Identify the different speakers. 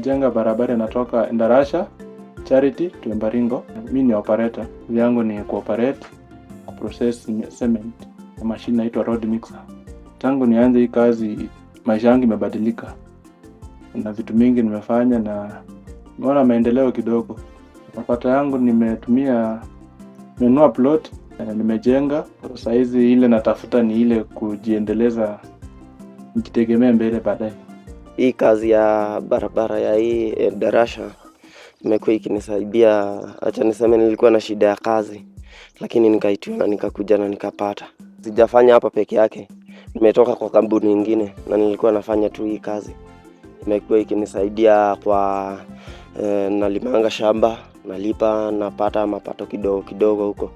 Speaker 1: Nimejenga barabara inatoka Ndarasha Charity to Embaringo. Mimi ni operator. Yangu ni cooperate process cement. Machine inaitwa road mixer. Tangu nianze hii kazi maisha yangu imebadilika. Na vitu mingi nimefanya na nimeona maendeleo kidogo. Mapato yangu nimenunua plot, nimejenga. Sasa hizi ile natafuta ni ile kujiendeleza nikitegemea mbele baadaye.
Speaker 2: Hii kazi ya barabara ya hii Darasha imekuwa ikinisaidia. Acha niseme nilikuwa na shida ya kazi, lakini nikaitiwa na nikakuja na nikapata. Sijafanya hapa peke yake. Nimetoka kwa kampuni nyingine na nilikuwa nafanya tu hii kazi. Imekuwa ikinisaidia kwa nalimanga shamba, nalipa, napata mapato kidogo kidogo huko.